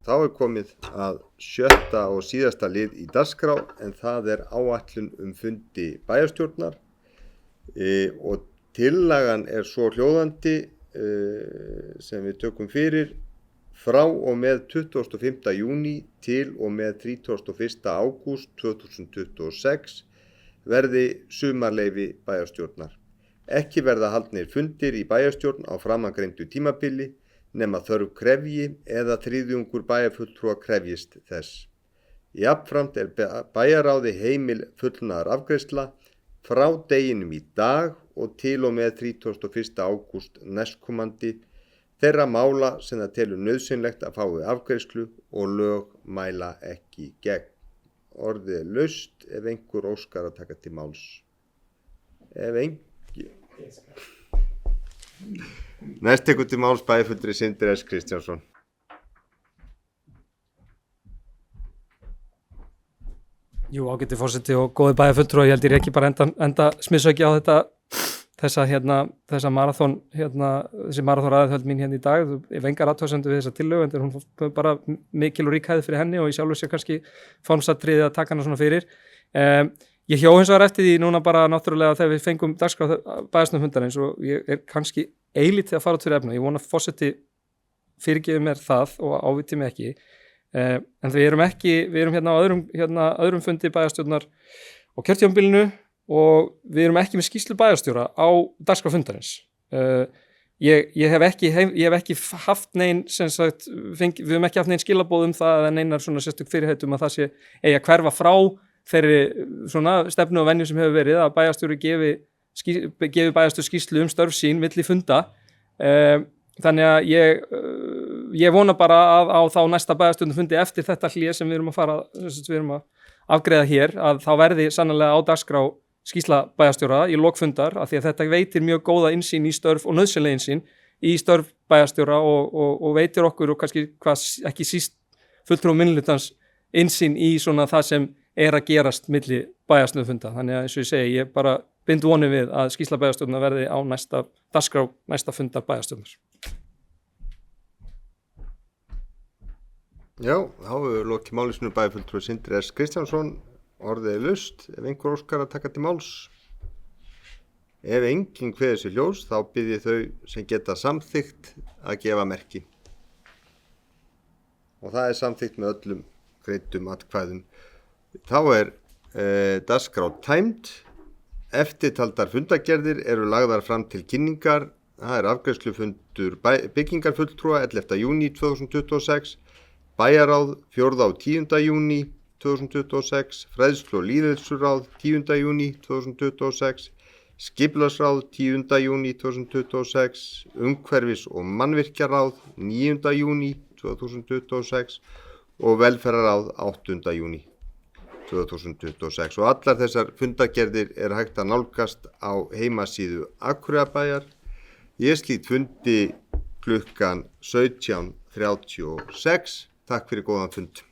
Þá komið að 7. og síðasta lið í dagskrá en það áætlun fundi bæjarstjórnar og tillagan svo hljóðandi sem við tökum fyrir frá og með 25. júní til og með 31. ágúst 2026 verði sumarleyfi bæjarstjórnar. Ekki verða haldnir fundir í bæjarstjórn á framangreindu tímabili nema þörf krefji eða þriðjungur bæjarfulltrúa krefjist þess. Jafnframt bæjarráði heimil fullnaðarafgreiðsla frá deginum í dag og til og með 31. ágúst næstkomandi þeirra mála sem það telur nauðsynlegt að fái afgreiðslu og lög mæla ekki gegn. Orðið laust ef einhver óskar að taka til máls. Ef engin. Næst tekur til máls bæjarfulltrúi Sindri S. Kristjánsson. Jú, ágæti forseti og góði bæjarfulltrúar, ég held ég ekki bara enda smissauki á þessa maraþon þessi maraþonræðuhöld mín í dag. Ef engar athugasemdir við þessa tillögu, en hún bara mikil og rík hefð fyrir henni og í sjálfu sér kannski formsatriði að taka hana svona fyrir. Ég hjó hins vegar eftir því núna bara náttúrulega þegar við fengum dagskrá bæjarstjórnarfundarins og ég kannski eilítið að fara út fyrir efna. Ég vona að forseti fyrirgefi mér það og áviti mig ekki. En við erum á öðrum fundi bæjarstjórnar og kjörtímabilinu og við erum ekki með skýrslu bæjarstjóra á dagskrá fundarins. Ég hef ekki haft nein við höfum ekki haft nein skilaboð það eða neinar svona sérstök fyrirheitum að það sé eigi að hverfa frá þeirri svona stefnu og venju sem hefur verið að bæjarstjóri gefi bæjarstjóri skýrslu störf sín milli funda. Þannig að ég vona bara að á þá næsta bæjarstjórnarfundi eftir þetta hlé sem við erum að afgreiða hér að þá verði sannarlega á dagskrá skýrsla bæjarstjóra í lok fundar af því að þetta veitir mjög góða innsýn í störf og nauðsynlega innsýn í störf bæjarstjóra og veitir okkur og kannski ekki síst fulltrúum minnihlutans innsýn í svona það sem að gerast milli bæjarstjórnarfunda. Þannig að eins og ég segi, ég bara bind vonir við að skýrsla bæjarstjórnar verði á dagskrá næsta fundar bæjarstjórnar. Já, þá hefur lokið málisnum bæjarfulltrúi Sindri S. Kristjánsson. Orðið laust ef einhver óskar að taka til máls. Ef enginn kveður sér ljós þá bið ég þau sem geta samþykkt að gefa merki. Og það samþykkt með öllum greiddum atkvæðum. Þá dagskrá tæmd. Eftirtaldar fundagerðir eru lagðar fram til kynningar. Það afgreiðslufundur byggingarfulltrúa 11. júní 2026. Bæjarráð 4. og 10. júní 2026, fræðslu- og lýðheilsuráð 10. júní 2026, skipulagsráð 10. júní 2026, umhverfis- og mannvirkjaráð 9. júní 2026 og velferðarráð 8. júní 2026. Og allar þessar fundagerðir hægt að nálgast á heimasíðu Akureyrarbæjar. Ég slít fundi klukkan 17:36. Takk fyrir góðan fund.